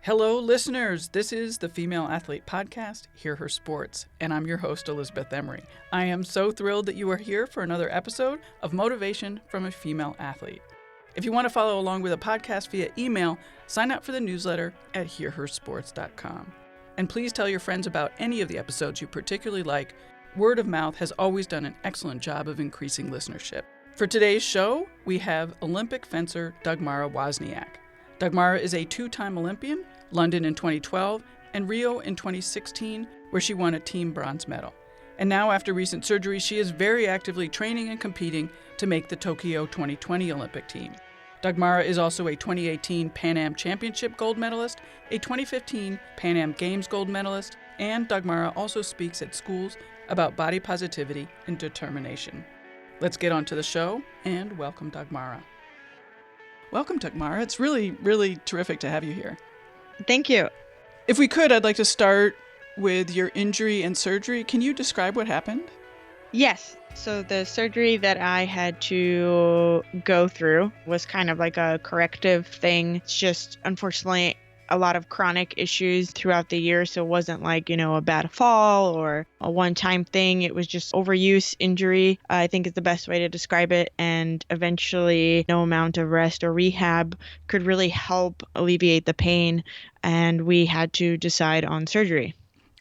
Hello, listeners. This is the Female Athlete Podcast, Hear Her Sports, and I'm your host, Elizabeth Emery. I am so thrilled that you are here for another episode of Motivation from a Female Athlete. If you want to follow along with the podcast via email, sign up for the newsletter at hearhersports.com. And please tell your friends about any of the episodes you particularly like. Word of mouth has always done an excellent job of increasing listenership. For today's show, we have Olympic fencer Dagmara Wozniak. Dagmara is a two-time Olympian, London in 2012, and Rio in 2016, where she won a team bronze medal. And now, after recent surgery, she is very actively training and competing to make the Tokyo 2020 Olympic team. Dagmara is also a 2018 Pan Am Championship gold medalist, a 2015 Pan Am Games gold medalist, and Dagmara also speaks at schools about body positivity and determination. Let's get on to the show, and welcome Dagmara. Welcome, Dagmara. It's really, really terrific to have you here. Thank you. If we could, I'd like to start with your injury and surgery. Can you describe what happened? Yes. So the surgery that I had to go through was kind of like a corrective thing. It's just, unfortunately, a lot of chronic issues throughout the year. So it wasn't like, a bad fall or a one-time thing. It was just overuse injury, I think is the best way to describe it. And eventually no amount of rest or rehab could really help alleviate the pain. And we had to decide on surgery.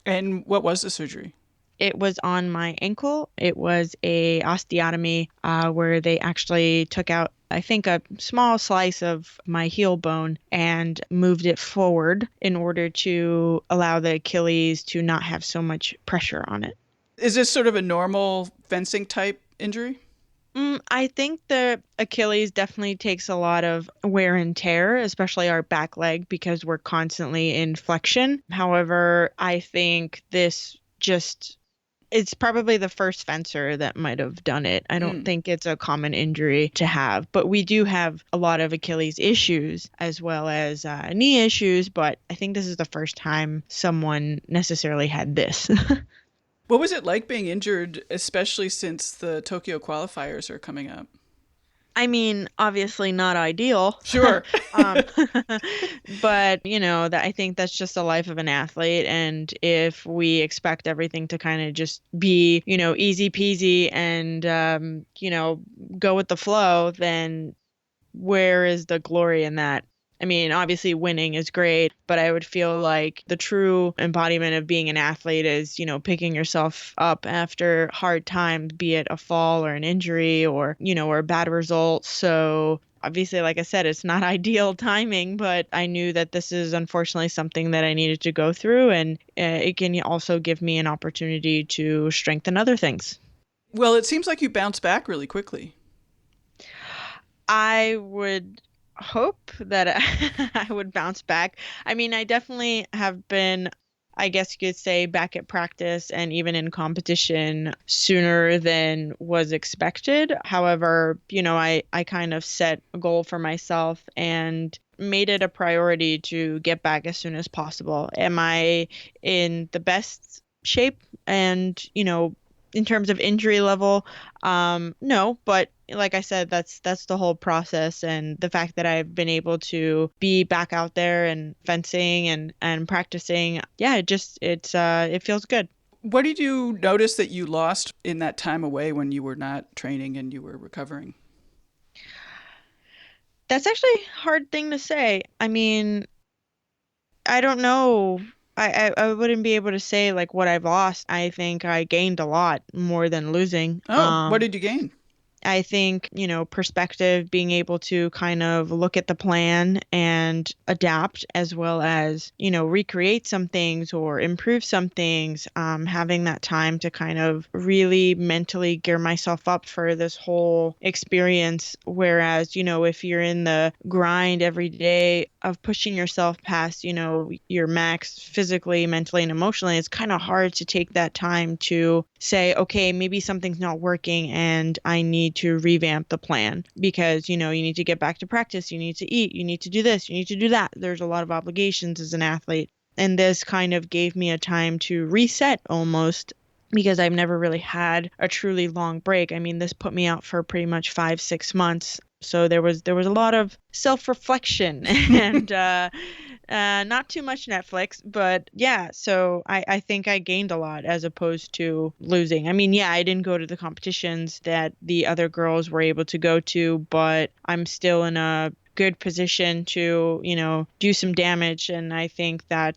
And what was the surgery? It was on my ankle. It was a osteotomy where they actually took out, I think, a small slice of my heel bone and moved it forward in order to allow the Achilles to not have so much pressure on it. Is this sort of a normal fencing type injury? I think the Achilles definitely takes a lot of wear and tear, especially our back leg, because we're constantly in flexion. However, I think this it's probably the first fencer that might have done it. I don't think it's a common injury to have, but we do have a lot of Achilles issues as well as knee issues, but I think this is the first time someone necessarily had this. What was it like being injured, especially since the Tokyo qualifiers are coming up? I mean, obviously not ideal. Sure. But, I think that's just the life of an athlete. And if we expect everything to kind of just be, easy peasy and, go with the flow, then where is the glory in that? I mean, obviously winning is great, but I would feel like the true embodiment of being an athlete is, picking yourself up after hard times, be it a fall or an injury or, or a bad result. So obviously, like I said, it's not ideal timing, but I knew that this is unfortunately something that I needed to go through. And it can also give me an opportunity to strengthen other things. Well, it seems like you bounced back really quickly. I would hope that I would bounce back. I mean, I definitely have been, I guess you could say, back at practice and even in competition sooner than was expected. However, I kind of set a goal for myself and made it a priority to get back as soon as possible. Am I in the best shape and, in terms of injury level? No, but like I said, that's the whole process, and the fact that I've been able to be back out there and fencing and practicing, it feels good. What did you notice that you lost in that time away when you were not training and you were recovering? That's actually a hard thing to say. I mean, I don't know. I wouldn't be able to say like what I've lost. I think I gained a lot more than losing. What did you gain? I think, perspective, being able to kind of look at the plan and adapt, as well as, recreate some things or improve some things, having that time to kind of really mentally gear myself up for this whole experience. Whereas, if you're in the grind every day of pushing yourself past, your max physically, mentally, and emotionally, it's kind of hard to take that time to say, okay, maybe something's not working and I need to revamp the plan, because, you need to get back to practice. You need to eat. You need to do this. You need to do that. There's a lot of obligations as an athlete. And this kind of gave me a time to reset almost, because I've never really had a truly long break. I mean, this put me out for pretty much 5-6 months. So there was a lot of self-reflection and Not too much Netflix, but yeah, so I think I gained a lot as opposed to losing. I mean, yeah, I didn't go to the competitions that the other girls were able to go to, but I'm still in a good position to, do some damage. And I think I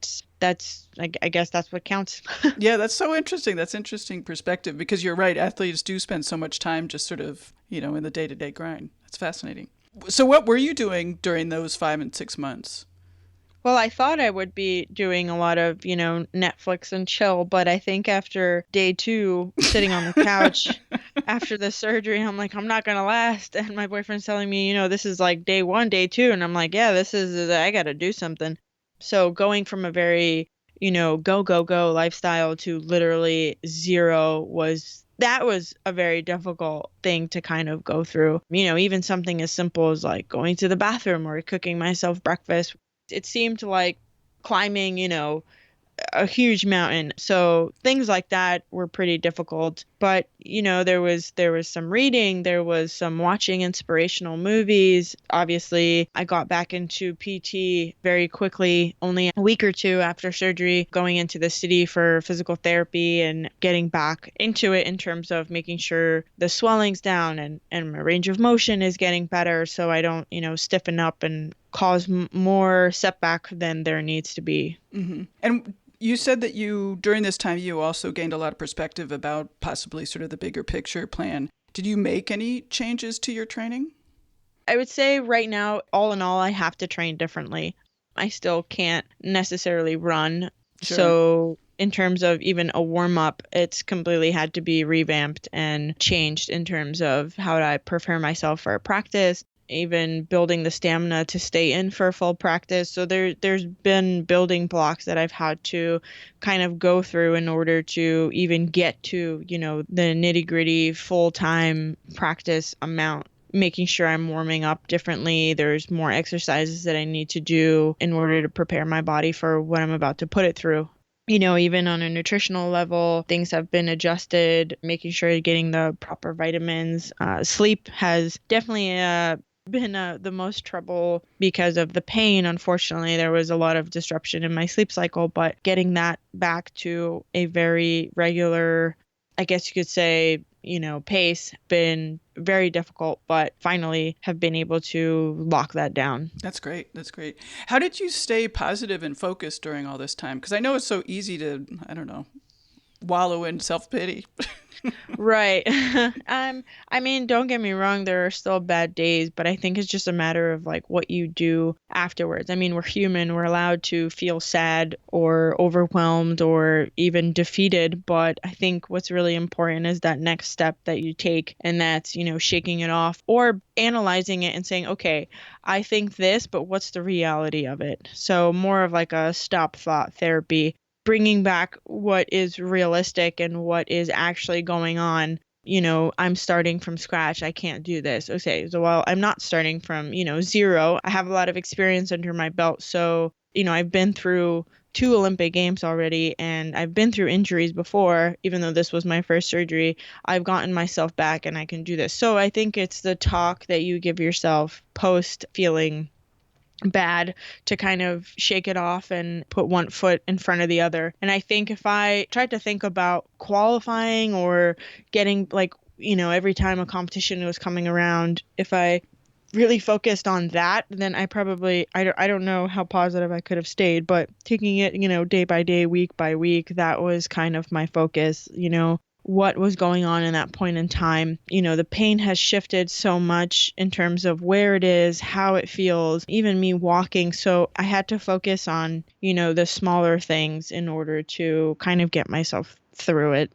guess that's what counts. Yeah, that's so interesting. That's interesting perspective because you're right. Athletes do spend so much time just sort of, in the day-to-day grind. That's fascinating. So what were you doing during those 5 and 6 months? Well, I thought I would be doing a lot of, Netflix and chill, but I think after day 2, sitting on the couch after the surgery, I'm like, I'm not going to last. And my boyfriend's telling me, this is like day 1, day 2. And I'm like, yeah, I got to do something. So going from a very, go, go, go lifestyle to literally 0 was a very difficult thing to kind of go through. Even something as simple as like going to the bathroom or cooking myself breakfast. It seemed like climbing, a huge mountain. So things like that were pretty difficult. But, there was some reading, there was some watching inspirational movies. Obviously, I got back into PT very quickly, only a week or 2 after surgery, going into the city for physical therapy and getting back into it in terms of making sure the swelling's down and my range of motion is getting better so I don't, stiffen up and cause more setback than there needs to be. Mm-hmm. And you said that during this time, you also gained a lot of perspective about possibly sort of the bigger picture plan. Did you make any changes to your training? I would say right now, all in all, I have to train differently. I still can't necessarily run. Sure. So in terms of even a warm-up, it's completely had to be revamped and changed in terms of how I prepare myself for a practice, even building the stamina to stay in for full practice. So there's been building blocks that I've had to kind of go through in order to even get to, the nitty-gritty full-time practice amount, making sure I'm warming up differently. There's more exercises that I need to do in order to prepare my body for what I'm about to put it through. Even on a nutritional level, things have been adjusted, making sure you're getting the proper vitamins. Sleep has definitely been the most trouble because of the pain. Unfortunately, there was a lot of disruption in my sleep cycle, but getting that back to a very regular, I guess you could say, pace, been very difficult, but finally have been able to lock that down. That's great. That's great. How did you stay positive and focused during all this time? Because I know it's so easy to, I don't know, wallow in self-pity. Right. I mean, don't get me wrong, there are still bad days, but I think it's just a matter of like what you do afterwards. I mean, we're human, we're allowed to feel sad or overwhelmed or even defeated, but I think what's really important is that next step that you take, and that's, shaking it off or analyzing it and saying, okay, I think this, but what's the reality of it? So more of like a stop thought therapy, bringing back what is realistic and what is actually going on. I'm starting from scratch. I can't do this. Okay, so well, I'm not starting from, 0. I have a lot of experience under my belt. So, I've been through 2 Olympic Games already, and I've been through injuries before. Even though this was my first surgery, I've gotten myself back and I can do this. So I think it's the talk that you give yourself post feeling bad to kind of shake it off and put one foot in front of the other. And I think if I tried to think about qualifying or getting every time a competition was coming around, if I really focused on that, then I don't know how positive I could have stayed, but taking it, day by day, week by week, that was kind of my focus, what was going on in that point in time. The pain has shifted so much in terms of where it is, how it feels, even me walking. So I had to focus on, the smaller things in order to kind of get myself through it.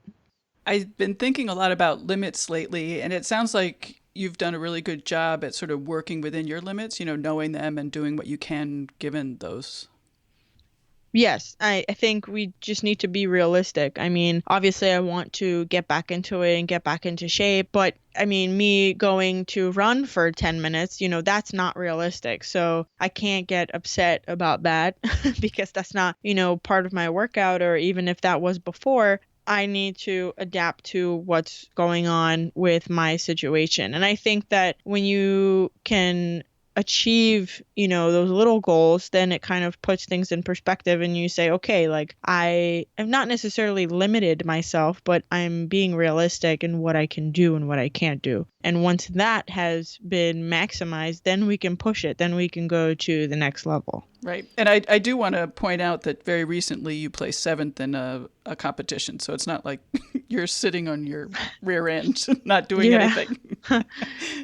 I've been thinking a lot about limits lately, and it sounds like you've done a really good job at sort of working within your limits, knowing them and doing what you can given those. Yes, I think we just need to be realistic. I mean, obviously I want to get back into it and get back into shape, but I mean, me going to run for 10 minutes, that's not realistic. So I can't get upset about that because that's not, part of my workout, or even if that was before, I need to adapt to what's going on with my situation. And I think that when you can achieve, those little goals, then it kind of puts things in perspective and you say, okay, like I have not necessarily limited myself, but I'm being realistic in what I can do and what I can't do. And once that has been maximized, then we can push it. Then we can go to the next level. Right. And I do want to point out that very recently you placed 7th in a competition. So it's not like you're sitting on your rear end, not doing anything.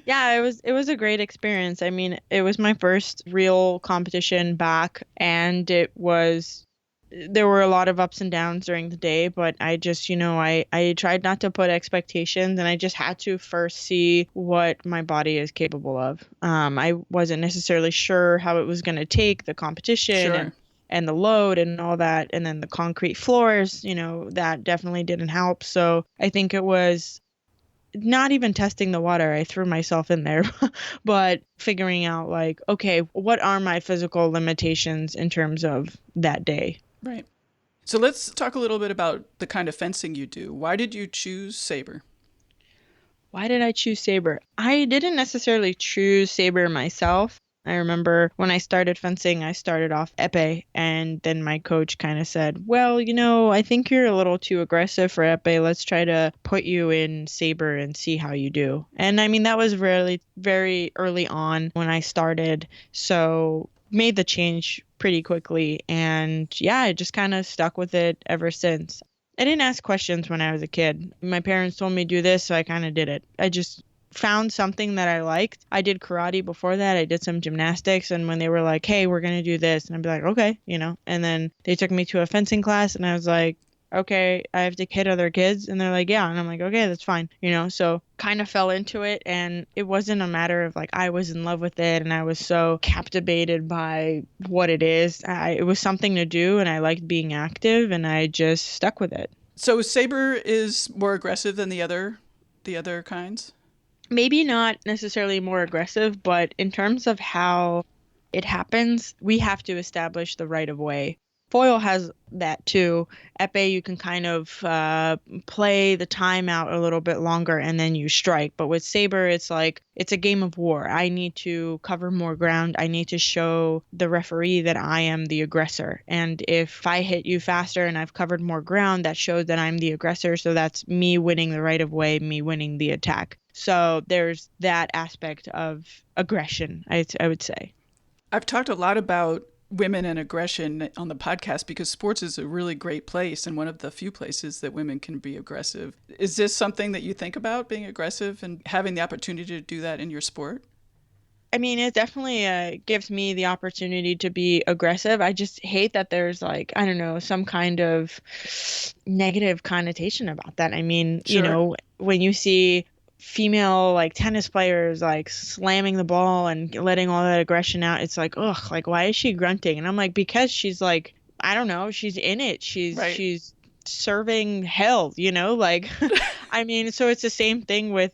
Yeah, it was a great experience. I mean, it was my first real competition back, and there were a lot of ups and downs during the day, but I just, I tried not to put expectations, and I just had to first see what my body is capable of. I wasn't necessarily sure how it was going to take the competition. Sure. And the load and all that. And then the concrete floors, that definitely didn't help. So I think it was not even testing the water. I threw myself in there, but figuring out like, okay, what are my physical limitations in terms of that day? Right. So let's talk a little bit about the kind of fencing you do. Why did you choose saber? Why did I choose saber? I didn't necessarily choose saber myself. I remember when I started fencing, I started off épée, and then my coach kind of said, well, I think you're a little too aggressive for épée. Let's try to put you in saber and see how you do. And I mean, that was really very early on when I started. So made the change pretty quickly. And yeah, I just kind of stuck with it ever since. I didn't ask questions when I was a kid. My parents told me to do this, so I kind of did it. I just found something that I liked. I did karate before that. I did some gymnastics, and when they were like, hey, we're going to do this, and I'd be like, okay, and then they took me to a fencing class, and I was like, okay, I have to hit other kids, and they're like, yeah, and I'm like, okay, that's fine, so kind of fell into it, and it wasn't a matter of like I was in love with it and I was so captivated by what it is. It was something to do, and I liked being active, and I just stuck with it. So saber is more aggressive than the other kinds? Maybe not necessarily more aggressive, but in terms of how it happens, we have to establish the right of way. Foil has that too. Épée, you can kind of play the time out a little bit longer and then you strike. But with saber, it's like it's a game of war. I need to cover more ground. I need to show the referee that I am the aggressor. And if I hit you faster and I've covered more ground, that shows that I'm the aggressor. So that's me winning the right of way, me winning the attack. So there's that aspect of aggression, I would say. I've talked a lot about women and aggression on the podcast because sports is a really great place and one of the few places that women can be aggressive. Is this something that you think about, being aggressive and having the opportunity to do that in your sport? I mean, it definitely gives me the opportunity to be aggressive. I just hate that there's like, I don't know, some kind of negative connotation about that. I mean, Sure. When you see female like tennis players like slamming the ball and letting all that aggression out, it's like, ugh, like why is she grunting? And I'm like, because she's like, I don't know, she's in it, she's serving hell, like I mean, so it's the same thing with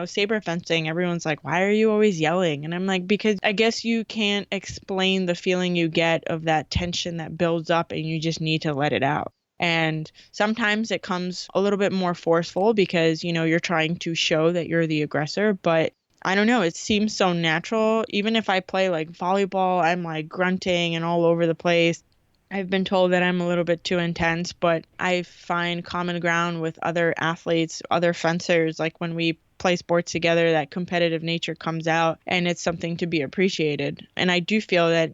saber fencing. Everyone's like, why are you always yelling? And I'm like, because I guess you can't explain the feeling you get of that tension that builds up and you just need to let it out. And sometimes it comes a little bit more forceful because, you're trying to show that you're the aggressor. But I don't know, it seems so natural. Even if I play like volleyball, I'm like grunting and all over the place. I've been told that I'm a little bit too intense, but I find common ground with other athletes, other fencers. Like when we play sports together, that competitive nature comes out and it's something to be appreciated. And I do feel that,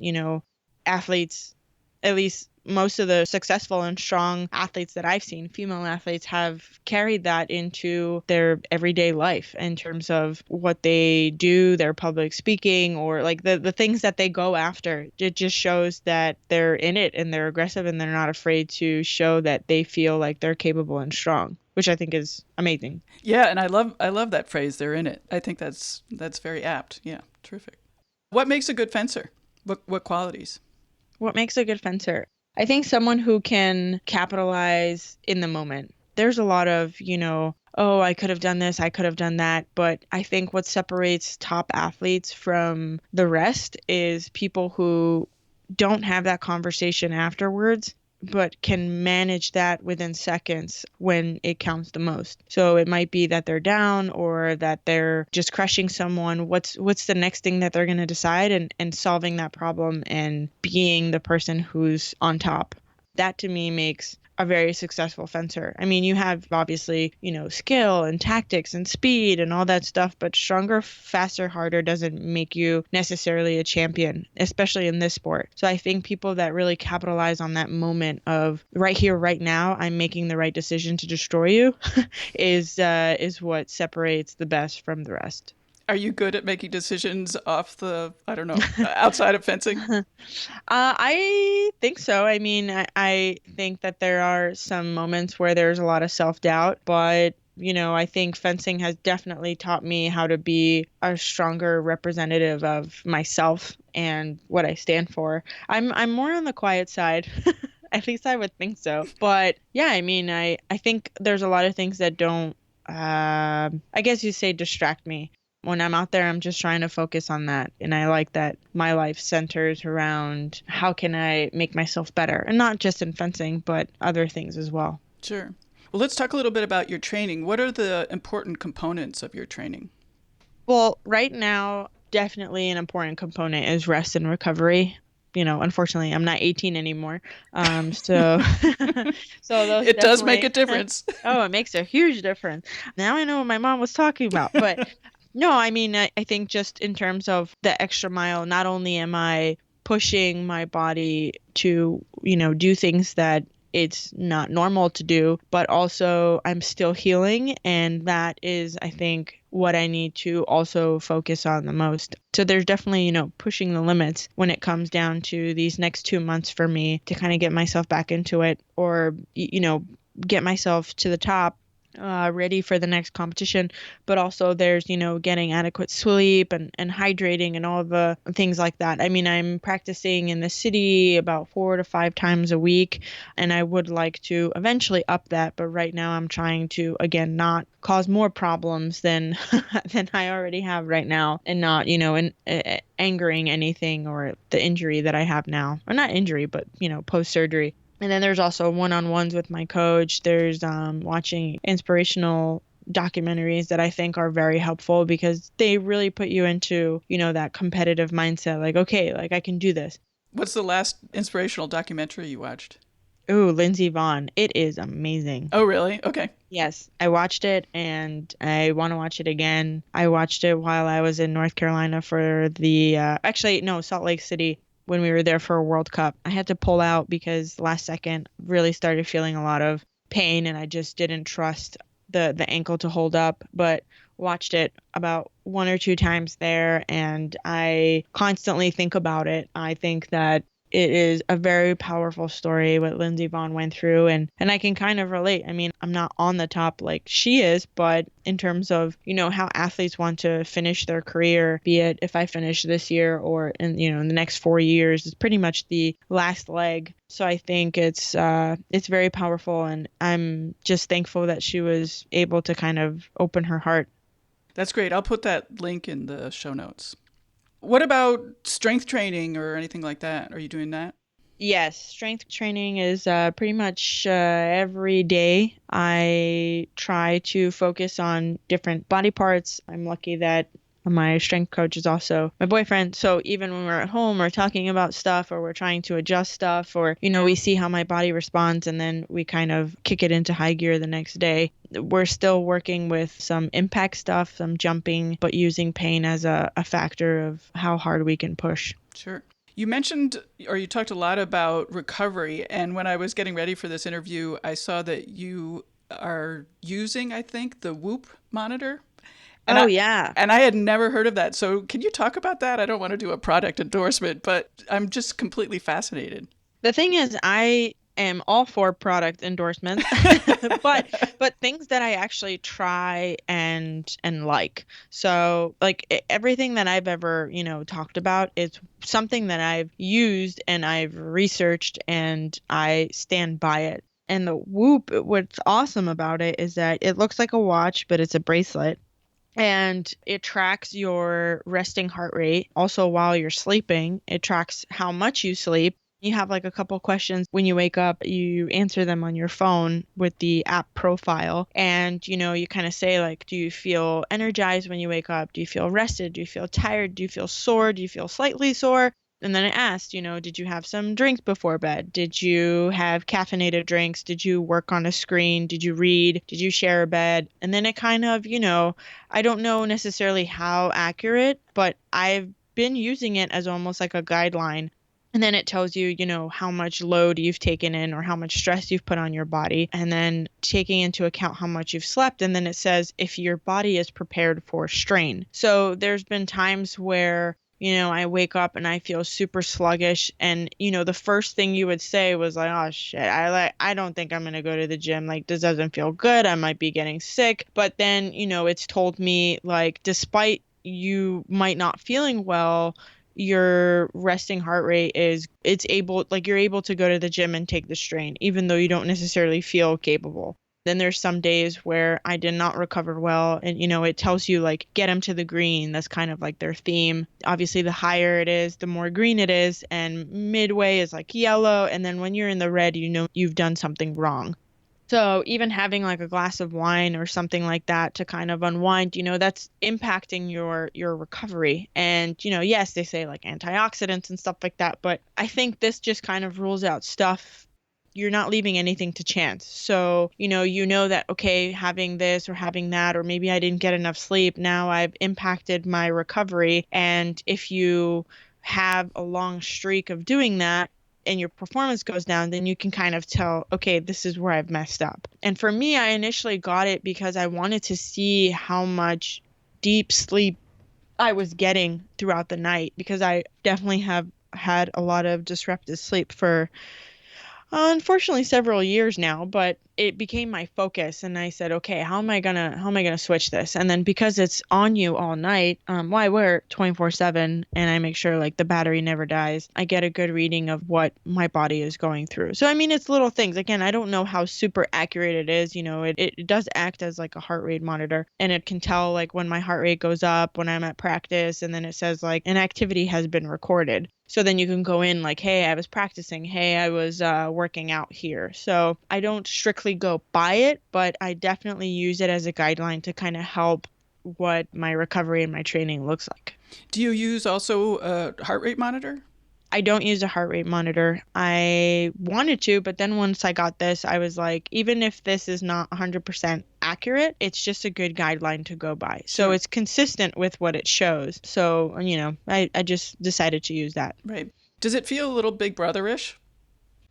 athletes, at least most of the successful and strong athletes that I've seen, female athletes, have carried that into their everyday life in terms of what they do, their public speaking, or like the things that they go after. It just shows that they're in it and they're aggressive and they're not afraid to show that they feel like they're capable and strong, which I think is amazing. Yeah, and I love that phrase, they're in it. I think that's very apt. Yeah, terrific. What makes a good fencer? What qualities? What makes a good fencer? I think someone who can capitalize in the moment. There's a lot of, oh, I could have done this, I could have done that. But I think what separates top athletes from the rest is people who don't have that conversation afterwards but can manage that within seconds when it counts the most. So it might be that they're down or that they're just crushing someone. What's the next thing that they're going to decide, and solving that problem and being the person who's on top. That to me makes a very successful fencer. I mean, you have obviously, skill and tactics and speed and all that stuff, but stronger, faster, harder doesn't make you necessarily a champion, especially in this sport. So I think people that really capitalize on that moment of right here, right now, I'm making the right decision to destroy you is what separates the best from the rest. Are you good at making decisions off the, I don't know, outside of fencing? I think so. I mean, I think that there are some moments where there's a lot of self-doubt, but I think fencing has definitely taught me how to be a stronger representative of myself and what I stand for. I'm more on the quiet side. At least I would think so. But yeah, I mean, I think there's a lot of things that don't, I guess you say, distract me. When I'm out there, I'm just trying to focus on that. And I like that my life centers around how can I make myself better? And not just in fencing, but other things as well. Sure. Well, let's talk a little bit about your training. What are the important components of your training? Well, right now, definitely an important component is rest and recovery. Unfortunately, I'm not 18 anymore. So those it does make a difference. Oh, it makes a huge difference. Now I know what my mom was talking about, but no, I mean, I think just in terms of the extra mile, not only am I pushing my body to, do things that it's not normal to do, but also I'm still healing. And that is, I think, what I need to also focus on the most. So there's definitely, pushing the limits when it comes down to these next 2 months for me to kind of get myself back into it, or, get myself to the top. Ready for the next competition, but also there's getting adequate sleep and hydrating and all the things like that. I mean, I'm practicing in the city about 4 to 5 times a week, and I would like to eventually up that, but right now I'm trying to, again, not cause more problems than I already have right now, and not angering anything or the injury that I have now, or not injury, but post surgery. And then there's also one-on-ones with my coach. There's watching inspirational documentaries that I think are very helpful because they really put you into, that competitive mindset. Like, okay, like I can do this. What's the last inspirational documentary you watched? Ooh, Lindsey Vonn. It is amazing. Oh, really? Okay. Yes, I watched it and I want to watch it again. I watched it while I was in North Carolina for the, Salt Lake City. When we were there for a World Cup. I had to pull out because last second really started feeling a lot of pain and I just didn't trust the ankle to hold up, but watched it about 1 or 2 times there and I constantly think about it. I think that it is a very powerful story what Lindsey Vonn went through and I can kind of relate. I mean, I'm not on the top like she is, but in terms of, how athletes want to finish their career, be it if I finish this year or in the next 4 years, is pretty much the last leg. So I think it's very powerful and I'm just thankful that she was able to kind of open her heart. That's great. I'll put that link in the show notes. What about strength training or anything like that? Are you doing that? Yes, strength training is pretty much every day. I try to focus on different body parts. I'm lucky that my strength coach is also my boyfriend. So even when we're at home, we're talking about stuff or we're trying to adjust stuff or, we see how my body responds and then we kind of kick it into high gear the next day. We're still working with some impact stuff, some jumping, but using pain as a factor of how hard we can push. Sure. You mentioned, or you talked a lot about recovery. And when I was getting ready for this interview, I saw that you are using, I think, the Whoop monitor. And yeah. And I had never heard of that. So can you talk about that? I don't want to do a product endorsement, but I'm just completely fascinated. The thing is, I am all for product endorsements, but things that I actually try and like. So like everything that I've ever, talked about is something that I've used and I've researched and I stand by it. And the Whoop, what's awesome about it is that it looks like a watch, but it's a bracelet. And it tracks your resting heart rate. Also, while you're sleeping, it tracks how much you sleep. You have like a couple questions when you wake up, you answer them on your phone with the app profile. And, you kind of say like, do you feel energized when you wake up? Do you feel rested? Do you feel tired? Do you feel sore? Do you feel slightly sore? And then it asked, did you have some drinks before bed? Did you have caffeinated drinks? Did you work on a screen? Did you read? Did you share a bed? And then it kind of, I don't know necessarily how accurate, but I've been using it as almost like a guideline. And then it tells you, how much load you've taken in or how much stress you've put on your body, and then taking into account how much you've slept. And then it says if your body is prepared for strain. So there's been times where I wake up and I feel super sluggish. And, the first thing you would say was like, oh shit, I don't think I'm going to go to the gym. Like, this doesn't feel good. I might be getting sick. But then, it's told me like, despite you might not feeling well, your resting heart rate you're able to go to the gym and take the strain, even though you don't necessarily feel capable. Then there's some days where I did not recover well. And, it tells you like, get them to the green. That's kind of like their theme. Obviously, the higher it is, the more green it is. And midway is like yellow. And then when you're in the red, you've done something wrong. So even having like a glass of wine or something like that to kind of unwind, that's impacting your recovery. And, yes, they say like antioxidants and stuff like that. But I think this just kind of rules out stuff. You're not leaving anything to chance. So, that, okay, having this or having that, or maybe I didn't get enough sleep. Now I've impacted my recovery. And if you have a long streak of doing that and your performance goes down, then you can kind of tell, okay, this is where I've messed up. And for me, I initially got it because I wanted to see how much deep sleep I was getting throughout the night, because I definitely have had a lot of disrupted sleep for unfortunately several years now, but it became my focus. And I said, okay, how am I gonna switch this? And then because it's on you all night, I wear it 24/7 and I make sure like the battery never dies. I get a good reading of what my body is going through. So, I mean, it's little things. Again, I don't know how super accurate it is. It does act as like a heart rate monitor, and it can tell like when my heart rate goes up when I'm at practice, and then it says like an activity has been recorded. So then you can go in like, hey, I was practicing. Hey, I was working out here. So I don't strictly go by it, but I definitely use it as a guideline to kind of help what my recovery and my training looks like. Do you use also a heart rate monitor? I don't use a heart rate monitor. I wanted to, but then once I got this, I was like, even if this is not 100% accurate, it's just a good guideline to go by. So it's consistent with what it shows. So, I just decided to use that. Right. Does it feel a little Big Brother-ish?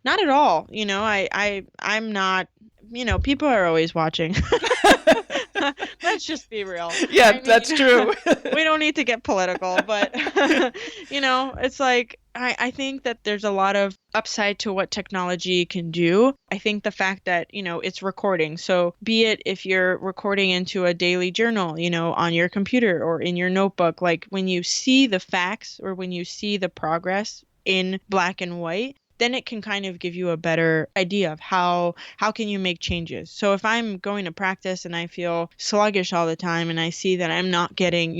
Not at all. I'm not, people are always watching. Let's just be real. Yeah, that's true. We don't need to get political, but, it's like, I think that there's a lot of upside to what technology can do. I think the fact that, it's recording. So be it if you're recording into a daily journal, on your computer or in your notebook, like when you see the facts or when you see the progress in black and white, then it can kind of give you a better idea of how can you make changes. So if I'm going to practice and I feel sluggish all the time and I see that I'm not getting,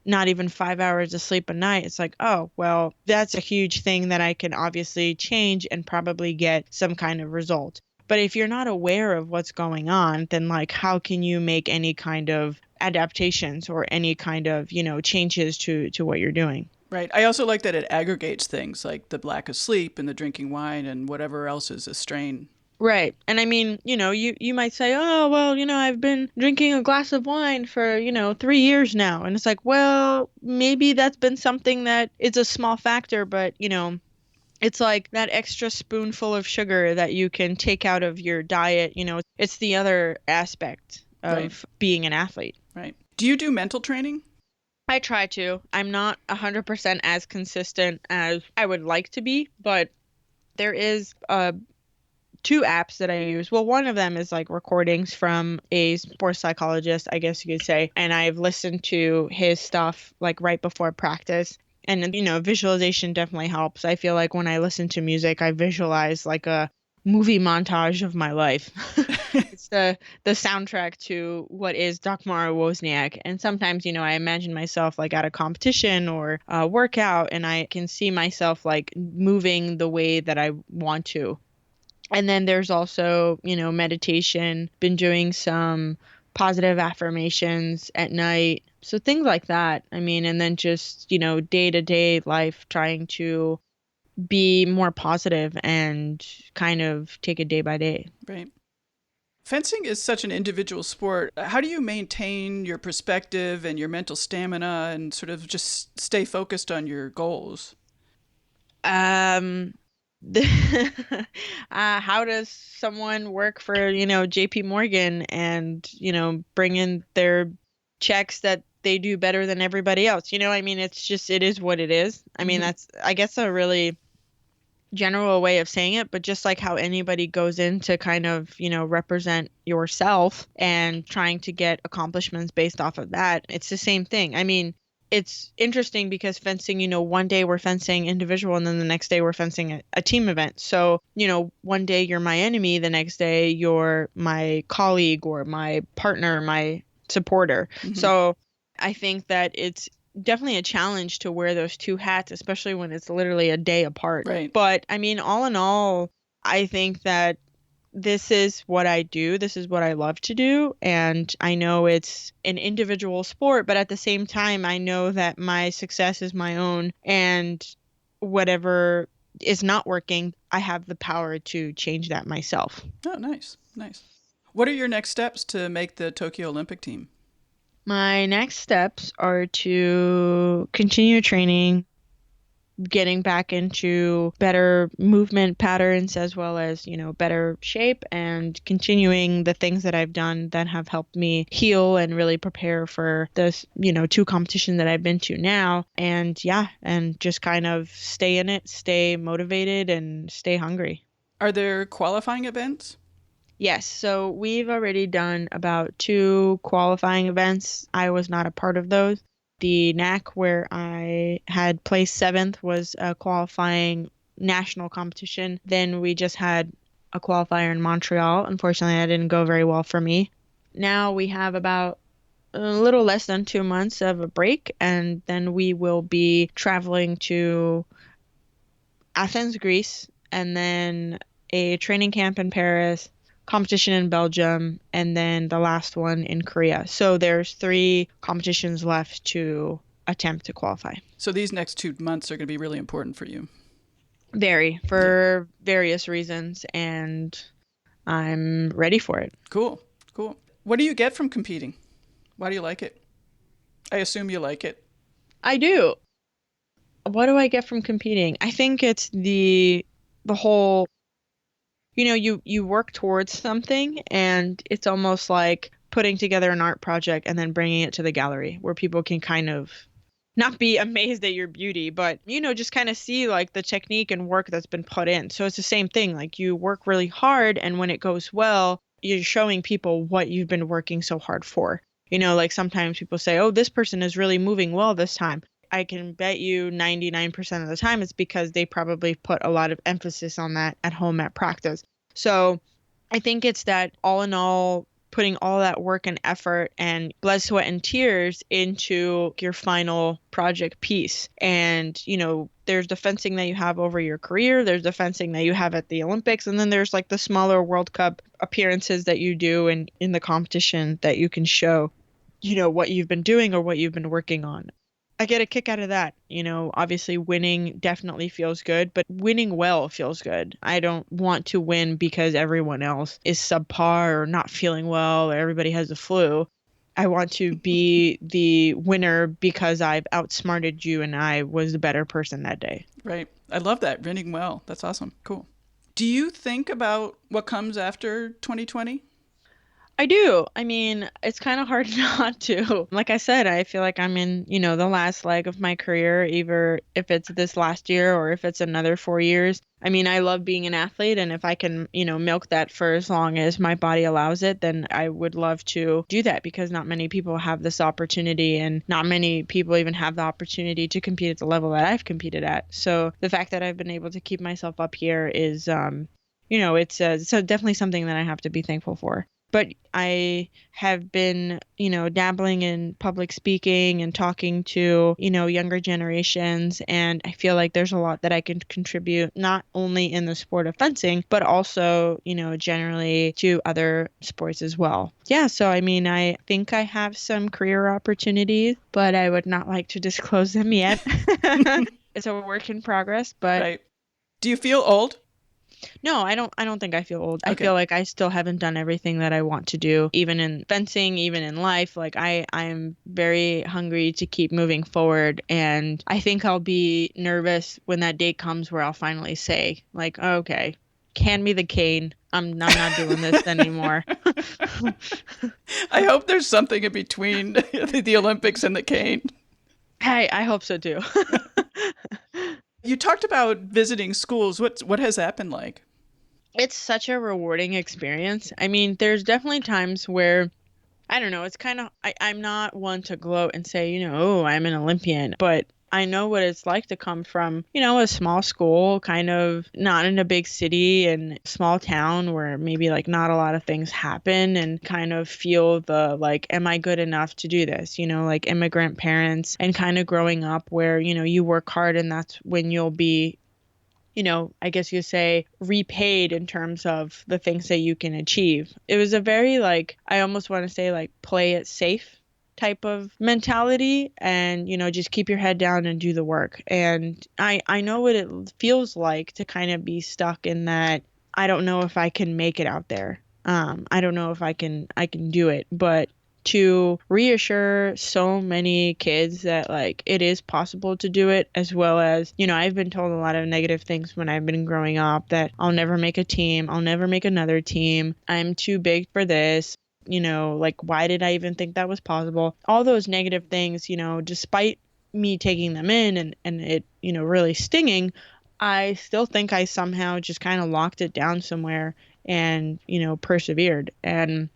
not even 5 hours of sleep a night, it's like, oh, well, that's a huge thing that I can obviously change and probably get some kind of result. But if you're not aware of what's going on, then like, how can you make any kind of adaptations or any kind of, changes to what you're doing? Right. I also like that it aggregates things like the lack of sleep and the drinking wine and whatever else is a strain. Right. And I mean, you might say, oh, well, I've been drinking a glass of wine for, 3 years now. And it's like, well, maybe that's been something that is a small factor, but, it's like that extra spoonful of sugar that you can take out of your diet. It's the other aspect of being an athlete. Right. Do you do mental training? I try to. I'm not 100% as consistent as I would like to be, but there is 2 apps that I use. Well, one of them is like recordings from a sports psychologist, I guess you could say, and I've listened to his stuff like right before practice. And, visualization definitely helps. I feel like when I listen to music, I visualize like a movie montage of my life. It's the soundtrack to what is Dagmara Wozniak. And sometimes, I imagine myself like at a competition or a workout, and I can see myself like moving the way that I want to. And then there's also, meditation, been doing some positive affirmations at night. So things like that. I mean, and then just, day-to-day life, trying to be more positive and kind of take it day by day. Right. Fencing is such an individual sport. How do you maintain your perspective and your mental stamina and sort of just stay focused on your goals? How does someone work for, JP Morgan and, bring in their checks that they do better than everybody else? I mean, it is what it is. I mean, that's, I guess, a really general way of saying it, but just like how anybody goes in to kind of, represent yourself and trying to get accomplishments based off of that, it's the same thing. I mean, it's interesting because fencing, one day we're fencing individual and then the next day we're fencing a team event. So, one day you're my enemy, the next day you're my colleague or my partner, my supporter. So I think that it's definitely a challenge to wear those two hats, especially when it's literally a day apart. Right. But I mean, all in all, I think that this is what I do. This is what I love to do. And I know it's an individual sport, but at the same time, I know that my success is my own, and whatever is not working, I have the power to change that myself. Oh, nice. Nice. What are your next steps to make the Tokyo Olympic team? My next steps are to continue training, getting back into better movement patterns as well as, better shape, and continuing the things that I've done that have helped me heal and really prepare for this, 2 competitions that I've been to now. And and just kind of stay in it, stay motivated, and stay hungry. Are there qualifying events? Yes, so we've already done about 2 qualifying events. I was not a part of those. The NAC, where I had placed 7th, was a qualifying national competition. Then we just had a qualifier in Montreal. Unfortunately, that didn't go very well for me. Now we have about a little less than 2 months of a break, and then we will be traveling to Athens, Greece, and then a training camp in Paris, competition in Belgium, and then the last one in Korea. So there's 3 competitions left to attempt to qualify. So these next 2 months are going to be really important for you. Very, for various reasons, and I'm ready for it. Cool. What do you get from competing? Why do you like it? I assume you like it. I do. What do I get from competing? I think it's the whole, you work towards something, and it's almost like putting together an art project and then bringing it to the gallery where people can kind of not be amazed at your beauty, but, just kind of see like the technique and work that's been put in. So it's the same thing. Like, you work really hard, and when it goes well, you're showing people what you've been working so hard for. Like sometimes people say, oh, this person is really moving well this time. I can bet you 99% of the time it's because they probably put a lot of emphasis on that at home at practice. So I think it's that, all in all, putting all that work and effort and blood, sweat, and tears into your final project piece. And, there's the fencing that you have over your career, there's the fencing that you have at the Olympics, and then there's like the smaller World Cup appearances that you do and in the competition that you can show, what you've been doing or what you've been working on. I get a kick out of that. Obviously winning definitely feels good, but winning well feels good. I don't want to win because everyone else is subpar or not feeling well or everybody has the flu. I want to be the winner because I've outsmarted you and I was the better person that day. Right. I love that. Winning well. That's awesome. Cool. Do you think about what comes after 2020? I do. I mean, it's kind of hard not to. Like I said, I feel like I'm in, the last leg of my career, either if it's this last year or if it's another 4 years. I mean, I love being an athlete, and if I can, milk that for as long as my body allows it, then I would love to do that, because not many people have this opportunity, and not many people even have the opportunity to compete at the level that I've competed at. So the fact that I've been able to keep myself up here is so definitely something that I have to be thankful for. But I have been, dabbling in public speaking and talking to, younger generations. And I feel like there's a lot that I can contribute, not only in the sport of fencing, but also, generally to other sports as well. Yeah. So, I mean, I think I have some career opportunities, but I would not like to disclose them yet. It's a work in progress, but Right. Do you feel old? no, I don't think I feel old. I Okay. feel like I still haven't done everything that I want to do, even in fencing, even in life. Like I'm very hungry to keep moving forward, and I think I'll be nervous when that day comes where I'll finally say, like, okay, hand me the cane. I'm not doing this anymore. I hope there's something in between the Olympics and the cane. I hope so too. You talked about visiting schools. What has that been like? It's such a rewarding experience. I mean, there's definitely times where, I don't know, it's kind of, I'm not one to gloat and say, oh, I'm an Olympian, but I know what it's like to come from, a small school, kind of not in a big city and small town where maybe like not a lot of things happen, and kind of feel the like, am I good enough to do this? Like immigrant parents, and kind of growing up where, you work hard and that's when you'll be, I guess you say repaid in terms of the things that you can achieve. It was a very like, I almost want to say like play it safe type of mentality, and just keep your head down and do the work. And I know what it feels like to kind of be stuck in that, I don't know if I can make it out there. I don't know if I can do it, but to reassure so many kids that like it is possible to do it, as well as, I've been told a lot of negative things when I've been growing up, that I'll never make a team, I'll never make another team, I'm too big for this, like why did I even think that was possible? All those negative things, despite me taking them in and it, really stinging, I still think I somehow just kind of locked it down somewhere and, persevered. And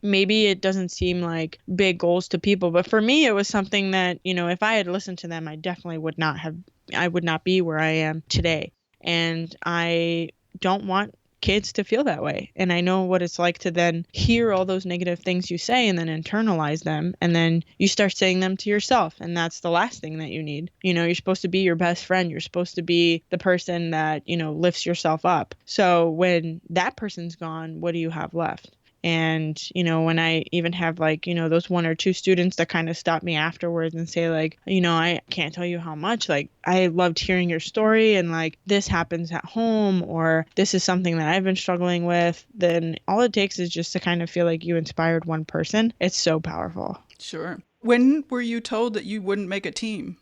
maybe it doesn't seem like big goals to people, but for me, it was something that, if I had listened to them, I definitely would not be where I am today. And I don't want kids to feel that way. And I know what it's like to then hear all those negative things you say and then internalize them. And then you start saying them to yourself. And that's the last thing that you need. You're supposed to be your best friend. You're supposed to be the person that, lifts yourself up. So when that person's gone, what do you have left? And, when I even have like, those one or two students that kind of stop me afterwards and say like, I can't tell you how much, like, I loved hearing your story, and like this happens at home, or this is something that I've been struggling with, then all it takes is just to kind of feel like you inspired one person. It's so powerful. Sure. When were you told that you wouldn't make a team?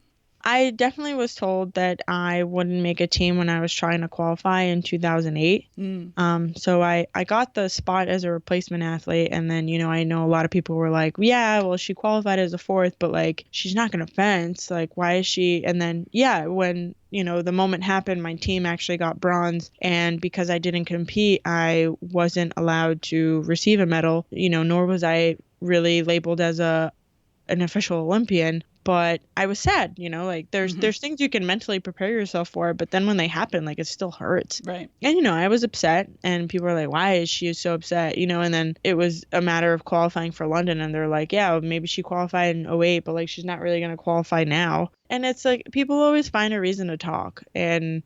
I definitely was told that I wouldn't make a team when I was trying to qualify in 2008. So I got the spot as a replacement athlete. And then, I know a lot of people were like, yeah, well, she qualified as a fourth, but like, she's not going to fence. Like, why is she? And then, yeah, when, the moment happened, my team actually got bronze. And because I didn't compete, I wasn't allowed to receive a medal, nor was I really labeled as an official Olympian. But I was sad, like there's things you can mentally prepare yourself for, but then when they happen, like it still hurts. Right. And, I was upset, and people were like, why is she so upset? And then it was a matter of qualifying for London, and they're like, yeah, maybe she qualified in 2008, but like she's not really going to qualify now. And it's like people always find a reason to talk. And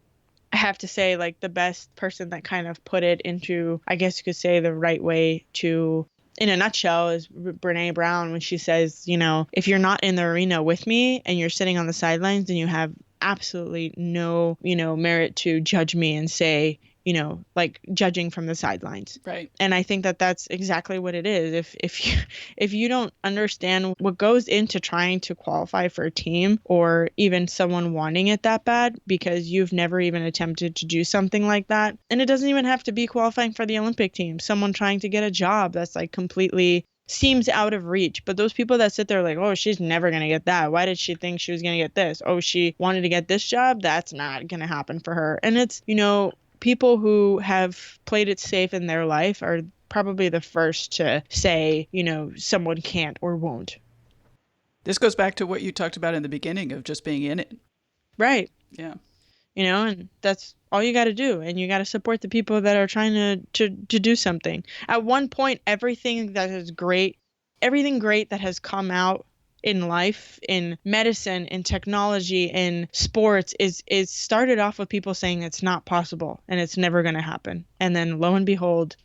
I have to say, like, the best person that kind of put it into, I guess you could say, the right way to, in a nutshell, is Brene Brown, when she says, if you're not in the arena with me and you're sitting on the sidelines, then you have absolutely no, merit to judge me and say, like judging from the sidelines. Right. And I think that that's exactly what it is. If you don't understand what goes into trying to qualify for a team, or even someone wanting it that bad because you've never even attempted to do something like that, and it doesn't even have to be qualifying for the Olympic team, someone trying to get a job that's like completely seems out of reach. But those people that sit there like, oh, she's never going to get that. Why did she think she was going to get this? Oh, she wanted to get this job. That's not going to happen for her. And it's, people who have played it safe in their life are probably the first to say, someone can't or won't. This goes back to what you talked about in the beginning of just being in it. Right. Yeah. and that's all you got to do. And you got to support the people that are trying to do something. At one point, everything great that has come out in life, in medicine, in technology, in sports is started off with people saying it's not possible and it's never going to happen. And then lo and behold,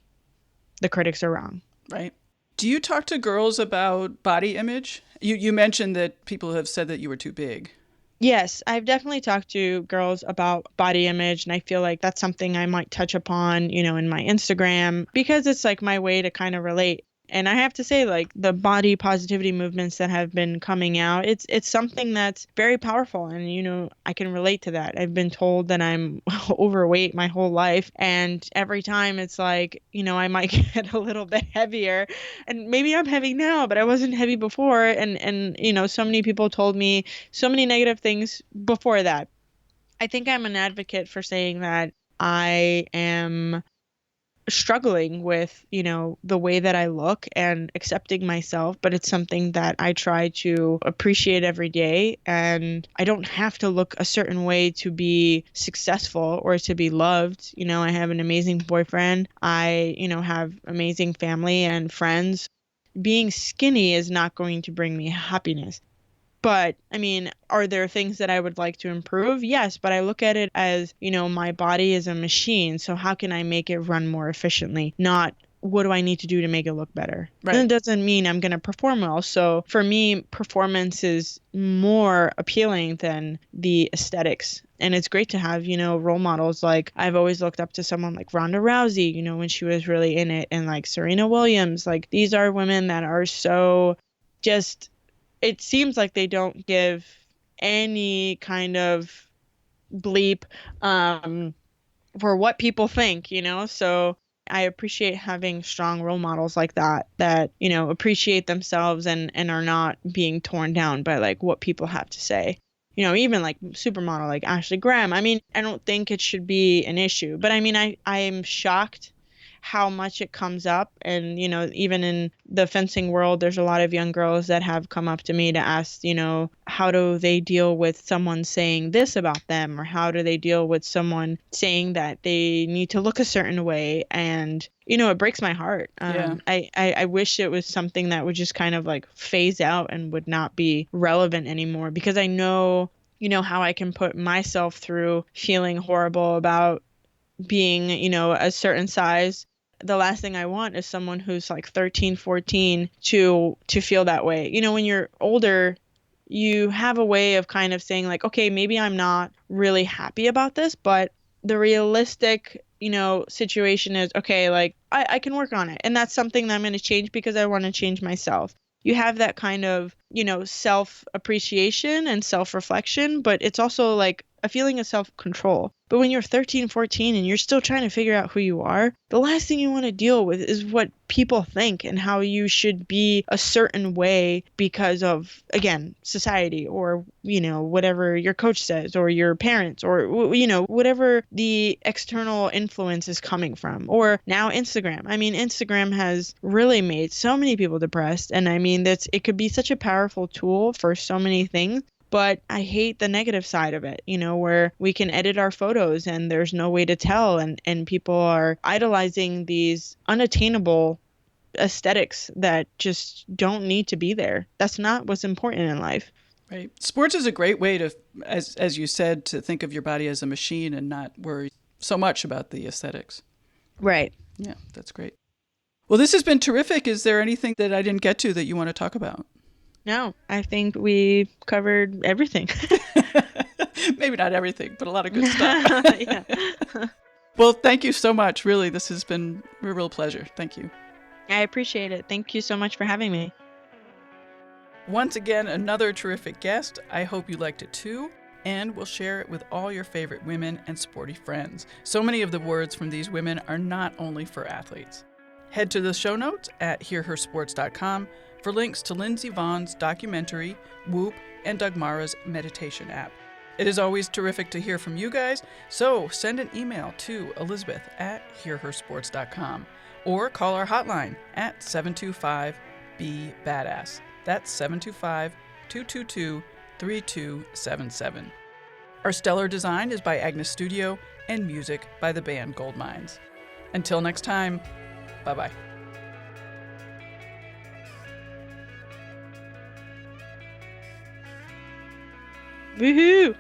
the critics are wrong. Right. Do you talk to girls about body image? You mentioned that people have said that you were too big. Yes, I've definitely talked to girls about body image, and I feel like that's something I might touch upon, in my Instagram, because it's like my way to kind of relate. And I have to say, like, the body positivity movements that have been coming out, it's something that's very powerful. And, I can relate to that. I've been told that I'm overweight my whole life. And every time it's like, I might get a little bit heavier. And maybe I'm heavy now, but I wasn't heavy before. And so many people told me so many negative things before that. I think I'm an advocate for saying that I am struggling with, the way that I look and accepting myself, but it's something that I try to appreciate every day. And I don't have to look a certain way to be successful or to be loved. I have an amazing boyfriend. I, have amazing family and friends. Being skinny is not going to bring me happiness. But I mean, are there things that I would like to improve? Yes, but I look at it as, my body is a machine. So how can I make it run more efficiently? Not what do I need to do to make it look better? Right. And it doesn't mean I'm going to perform well. So for me, performance is more appealing than the aesthetics. And it's great to have, role models. Like I've always looked up to someone like Ronda Rousey, when she was really in it, and like Serena Williams. Like these are women that are so just, it seems like they don't give any kind of bleep for what people think, So I appreciate having strong role models like that, appreciate themselves and are not being torn down by like what people have to say. Even like supermodel like Ashley Graham. I mean, I don't think it should be an issue, but I mean, I am shocked how much it comes up. And, even in the fencing world, there's a lot of young girls that have come up to me to ask, how do they deal with someone saying this about them? Or how do they deal with someone saying that they need to look a certain way? And, it breaks my heart. Yeah. I wish it was something that would just kind of like phase out and would not be relevant anymore, because I know, how I can put myself through feeling horrible about being, a certain size. The last thing I want is someone who's like 13, 14 to feel that way. When you're older, you have a way of kind of saying like, okay, maybe I'm not really happy about this, but the realistic, situation is, okay, like I can work on it. And that's something that I'm going to change because I want to change myself. You have that kind of, self-appreciation and self-reflection, but it's also like a feeling of self-control. But when you're 13, 14 and you're still trying to figure out who you are, the last thing you want to deal with is what people think and how you should be a certain way because of, again, society or, whatever your coach says or your parents or, whatever the external influence is coming from. Or now Instagram. I mean, Instagram has really made so many people depressed. And I mean, it could be such a powerful tool for so many things. But I hate the negative side of it, where we can edit our photos and there's no way to tell. And people are idolizing these unattainable aesthetics that just don't need to be there. That's not what's important in life. Right. Sports is a great way to, as you said, to think of your body as a machine and not worry so much about the aesthetics. Right. Yeah, that's great. Well, this has been terrific. Is there anything that I didn't get to that you want to talk about? No, I think we covered everything. Maybe not everything, but a lot of good stuff. Yeah. Well, thank you so much. Really, this has been a real pleasure. Thank you. I appreciate it. Thank you so much for having me. Once again, another terrific guest. I hope you liked it too. And we'll share it with all your favorite women and sporty friends. So many of the words from these women are not only for athletes. Head to the show notes at hearhersports.com for links to Lindsey Vonn's documentary, Whoop, and Dagmara's meditation app. It is always terrific to hear from you guys, so send an email to elizabeth@hearhersports.com or call our hotline at 725-BE-BADASS. That's 725-222-3277. Our stellar design is by Agnes Studio and music by the band Goldmines. Until next time, bye-bye. Woohoo!